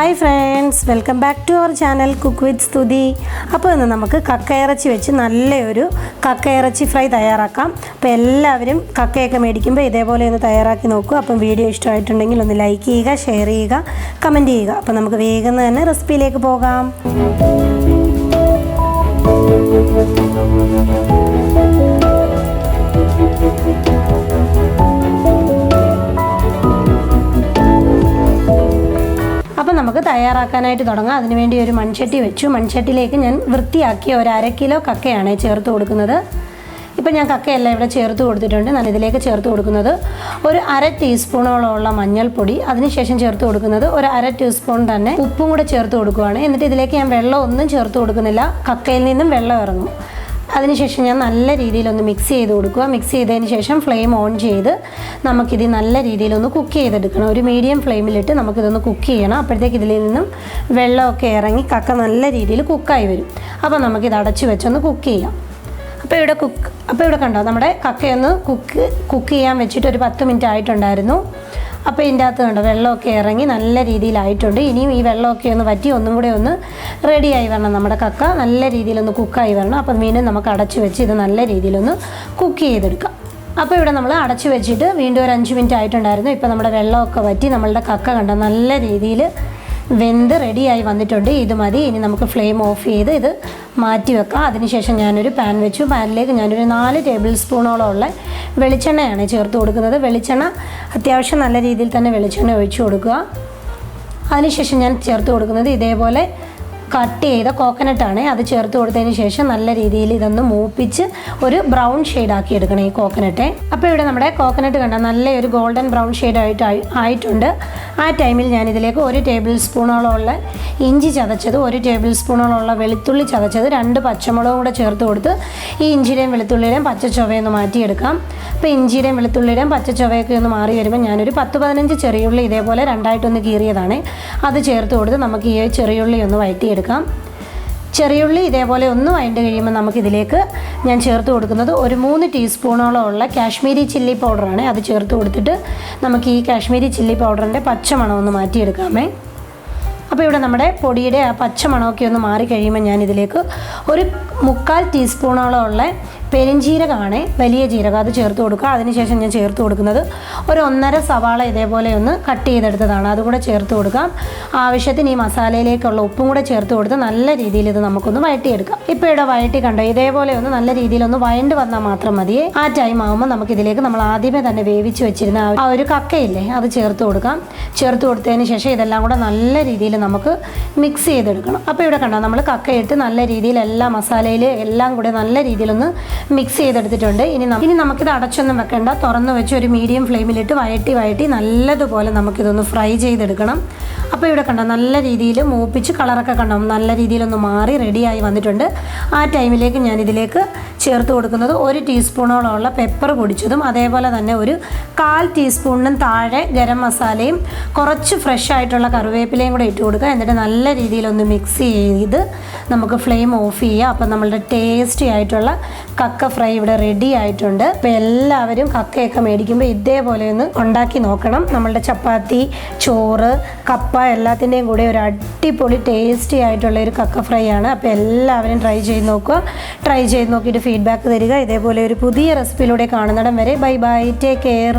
Hi friends, welcome back to our channel cook with Stuthi. അപ്പോൾ ഇന്ന് നമുക്ക് കക്കയിറച്ചി വെച്ച് നല്ലൊരു കക്കയിറച്ചി ഫ്രൈ തയ്യാറാക്കാം. അപ്പോൾ എല്ലാവരും കക്കയൊക്കെ മേടിക്കുമ്പോൾ ഇതേപോലെ ഒന്ന് തയ്യാറാക്കി നോക്കുക. അപ്പം വീഡിയോ ഇഷ്ടമായിട്ടുണ്ടെങ്കിൽ ഒന്ന് ലൈക്ക് ചെയ്യുക, ഷെയർ ചെയ്യുക, കമൻറ്റ് ചെയ്യുക. അപ്പോൾ നമുക്ക് വേഗം തന്നെ റെസിപ്പിയിലേക്ക് പോകാം. അപ്പോൾ നമുക്ക് തയ്യാറാക്കാനായിട്ട് തുടങ്ങാം. അതിനുവേണ്ടി ഒരു മൺചട്ടി വെച്ചു. മൺചട്ടിയിലേക്ക് ഞാൻ വൃത്തിയാക്കിയ ഒരു 1/2 കിലോ കക്കയാണ് ചേർത്ത് കൊടുക്കുന്നത്. ഇപ്പോൾ ഞാൻ കക്കയെല്ലാം ഇവിടെ ചേർത്ത് കൊടുത്തിട്ടുണ്ട്. ഞാൻ ഇതിലേക്ക് ചേർത്ത് കൊടുക്കുന്നത് ഒരു 1/2 ടീസ്പൂണോളമുള്ള മഞ്ഞൾപ്പൊടി, അതിനുശേഷം ചേർത്ത് കൊടുക്കുന്നത് ഒരു 1/2 ടീസ്പൂൺ തന്നെ ഉപ്പും കൂടെ ചേർത്ത് കൊടുക്കുകയാണ്. എന്നിട്ട് ഇതിലേക്ക് ഞാൻ വെള്ളം ഒന്നും ചേർത്ത് കൊടുക്കുന്നില്ല, കക്കയിൽ നിന്നും വെള്ളം ഇറങ്ങും. അതിനുശേഷം ഞാൻ നല്ല രീതിയിലൊന്ന് മിക്സ് ചെയ്ത് കൊടുക്കുക. മിക്സ് ചെയ്തതിന് ശേഷം ഫ്ലെയിം ഓൺ ചെയ്ത് നമുക്കിത് നല്ല രീതിയിലൊന്ന് കുക്ക് ചെയ്തെടുക്കണം. ഒരു മീഡിയം ഫ്ലെയിമിലിട്ട് നമുക്കിതൊന്ന് കുക്ക് ചെയ്യണം. അപ്പോഴത്തേക്ക് ഇതിൽ നിന്നും വെള്ളമൊക്കെ ഇറങ്ങി കക്ക നല്ല രീതിയിൽ കുക്കായി വരും. അപ്പോൾ നമുക്കിത് അടച്ചു വെച്ചൊന്ന് കുക്ക് ചെയ്യാം. അപ്പോൾ ഇവിടെ കണ്ടോ, നമ്മുടെ കക്കയൊന്ന് കുക്ക് ചെയ്യാൻ വെച്ചിട്ട് ഒരു 10 മിനിറ്റ് ആയിട്ടുണ്ടായിരുന്നു. അപ്പോൾ ഇതിൻ്റെ അകത്ത് കണ്ടോ വെള്ളമൊക്കെ ഇറങ്ങി നല്ല രീതിയിലായിട്ടുണ്ട്. ഇനിയും ഈ വെള്ളമൊക്കെ ഒന്ന് വറ്റി ഒന്നും കൂടെ ഒന്ന് റെഡിയായി വരണം. നമ്മുടെ കക്ക നല്ല രീതിയിലൊന്ന് കുക്കായി വരണം. അപ്പോൾ വീണ്ടും നമുക്ക് അടച്ചു വെച്ച് ഇത് നല്ല രീതിയിലൊന്ന് കുക്ക് ചെയ്തെടുക്കാം. അപ്പോൾ ഇവിടെ നമ്മൾ അടച്ചു വെച്ചിട്ട് വീണ്ടും ഒരു 5 മിനിറ്റ് ആയിട്ടുണ്ടായിരുന്നു. ഇപ്പോൾ നമ്മുടെ വെള്ളമൊക്കെ വറ്റി നമ്മളുടെ കക്ക കണ്ടോ നല്ല രീതിയിൽ വെന്ത് റെഡിയായി വന്നിട്ടുണ്ട്. ഇത് മതി. ഇനി നമുക്ക് ഫ്ലെയിം ഓഫ് ചെയ്ത് ഇത് മാറ്റി വെക്കാം. അതിനുശേഷം ഞാനൊരു പാൻ വെച്ചു. പാനിലേക്ക് ഞാനൊരു 4 ടേബിൾ സ്പൂണോളം ഉള്ള വെളിച്ചെണ്ണയാണ് ചേർത്ത് കൊടുക്കുന്നത്. വെളിച്ചെണ്ണ അത്യാവശ്യം നല്ല രീതിയിൽ തന്നെ വെളിച്ചെണ്ണ ഒഴിച്ചു കൊടുക്കുക. അതിനുശേഷം ഞാൻ ചേർത്ത് കൊടുക്കുന്നത് ഇതേപോലെ കട്ട് ചെയ്ത കോക്കനട്ടാണ്. അത് ചേർത്ത് കൊടുത്തതിന് ശേഷം നല്ല രീതിയിൽ ഇതൊന്ന് മൂപ്പിച്ച് ഒരു ബ്രൗൺ ഷെയ്ഡാക്കി എടുക്കണം ഈ കോക്കനട്ടെ. അപ്പോൾ ഇവിടെ നമ്മുടെ കോക്കനട്ട് കണ്ട നല്ലൊരു ഗോൾഡൻ ബ്രൗൺ ആയിട്ടുണ്ട്. ആ ടൈമിൽ ഞാനിതിലേക്ക് 1 ടേബിൾ സ്പൂണോളം ഉള്ള ഇഞ്ചി ചതച്ചത്, 1 ടേബിൾ സ്പൂണോളം ഉള്ള വെളുത്തുള്ളി ചതച്ചത്, 2 പച്ചമുളകും കൂടെ ചേർത്ത് കൊടുത്ത് ഈ ഇഞ്ചിയുടെയും വെളുത്തുള്ളിയുടെയും പച്ചച്ചുവയൊന്ന് മാറ്റിയെടുക്കാം. അപ്പോൾ ഇഞ്ചിയുടെയും വെളുത്തുള്ളിയുടെയും പച്ചച്ചുവയൊക്കെ ഒന്ന് മാറി വരുമ്പോൾ ഞാനൊരു 10-15 ചെറിയുള്ളി ഇതേപോലെ രണ്ടായിട്ടൊന്ന് കീറിയതാണ്, അത് ചേർത്ത് കൊടുത്ത് നമുക്ക് ഈ ചെറിയുള്ളി ഒന്ന് വഴറ്റിയെടുക്കാം. ചെറിയുള്ളി ഇതേപോലെ ഒന്ന് വഴണ്ട് കഴിയുമ്പോൾ നമുക്കിതിലേക്ക് ഞാൻ ചേർത്ത് കൊടുക്കുന്നത് ഒരു 3 ടീസ്പൂണോളം ഉള്ള കാശ്മീരി ചില്ലി പൗഡറാണ്. അത് ചേർത്ത് കൊടുത്തിട്ട് നമുക്ക് ഈ കാശ്മീരി ചില്ലി പൗഡറിൻ്റെ പച്ചമണം ഒന്ന് മാറ്റിയെടുക്കാമേ. അപ്പോൾ ഇവിടെ നമ്മുടെ പൊടിയുടെ ആ പച്ചമണമൊക്കെ ഒന്ന് മാറിക്കഴിയുമ്പോൾ ഞാനിതിലേക്ക് ഒരു 3/4 ടീസ്പൂണോളം ഉള്ള പെരുംജീരകമാണ്, വലിയ ജീരകം, അത് ചേർത്ത് കൊടുക്കുക. അതിനുശേഷം ഞാൻ ചേർത്ത് കൊടുക്കുന്നത് ഒരു 1.5 സവാള ഇതേപോലെ ഒന്ന് കട്ട് ചെയ്തെടുത്തതാണ്, അതുകൂടെ ചേർത്ത് കൊടുക്കാം. ആവശ്യത്തിന് ഈ മസാലയിലേക്കുള്ള ഉപ്പും കൂടെ ചേർത്ത് കൊടുത്ത് നല്ല രീതിയിൽ ഇത് നമുക്കൊന്ന് വഴറ്റിയെടുക്കാം. ഇപ്പോൾ ഇവിടെ വഴറ്റി കണ്ടോ, ഇതേപോലെ ഒന്ന് നല്ല രീതിയിലൊന്ന് വഴണ്ട് വന്നാൽ മാത്രം മതിയേ. ആ ടൈം ആകുമ്പോൾ നമുക്കിതിലേക്ക് നമ്മൾ ആദ്യമേ തന്നെ വേവിച്ച് വെച്ചിരുന്ന ആ ഒരു കക്കയില്ലേ, അത് ചേർത്ത് കൊടുക്കാം. ചേർത്ത് കൊടുത്തതിന് ശേഷം ഇതെല്ലാം കൂടെ നല്ല രീതിയിൽ നമുക്ക് മിക്സ് ചെയ്തെടുക്കണം. അപ്പോൾ ഇവിടെ കണ്ടോ, നമ്മൾ കക്കയിട്ട് നല്ല രീതിയിൽ എല്ലാ മസാലയിൽ എല്ലാം കൂടെ നല്ല രീതിയിലൊന്ന് മിക്സ് ചെയ്തെടുത്തിട്ടുണ്ട്. ഇനി നമുക്കിത് അടച്ചൊന്നും വെക്കേണ്ട, തുറന്ന് വെച്ച് ഒരു മീഡിയം ഫ്ലെയിമിലിട്ട് വഴറ്റി നല്ലതുപോലെ നമുക്കിതൊന്ന് ഫ്രൈ ചെയ്തെടുക്കണം. അപ്പോൾ ഇവിടെ കണ്ടോ നല്ല രീതിയിൽ മൂപ്പിച്ച് കളറൊക്കെ കണ്ടോ നല്ല രീതിയിലൊന്ന് മാറി റെഡിയായി വന്നിട്ടുണ്ട്. ആ ടൈമിലേക്ക് ഞാനിതിലേക്ക് ചേർത്ത് കൊടുക്കുന്നത് 1 ടീസ്പൂണോളമുള്ള പെപ്പർ പൊടിച്ചതും, അതേപോലെ തന്നെ ഒരു 1/4 ടീസ്പൂണിനും താഴെ ഗരം മസാലയും കുറച്ച് ഫ്രഷ് ആയിട്ടുള്ള കറിവേപ്പിലയും കൂടെ ഇട്ട് കൊടുക്കുക. എന്നിട്ട് നല്ല രീതിയിലൊന്ന് മിക്സ് ചെയ്ത് നമുക്ക് ഫ്ലെയിം ഓഫ് ചെയ്യുക. അപ്പം നമ്മളുടെ ടേസ്റ്റി ആയിട്ടുള്ള കക്ക ഫ്രൈ ഇവിടെ റെഡി ആയിട്ടുണ്ട്. അപ്പോൾ എല്ലാവരും കക്കയൊക്കെ മേടിക്കുമ്പോൾ ഇതേപോലെ ഒന്ന് ഉണ്ടാക്കി നോക്കണം. നമ്മളുടെ ചപ്പാത്തി, ചോറ്, കപ്പ എല്ലാത്തിൻ്റെയും കൂടെ ഒരു അടിപൊളി ടേസ്റ്റി ആയിട്ടുള്ള ഒരു കക്ക ഫ്രൈ ആണ്. അപ്പോൾ എല്ലാവരും ട്രൈ ചെയ്ത് നോക്കുക. ട്രൈ ചെയ്ത് നോക്കിയിട്ട് ഫീഡ്ബാക്ക് തരിക. ഇതേപോലെ ഒരു പുതിയ റെസിപ്പിയിലൂടെ കാണുന്നിടം വരെ ബൈ ബൈ, ടേക്ക് കെയർ.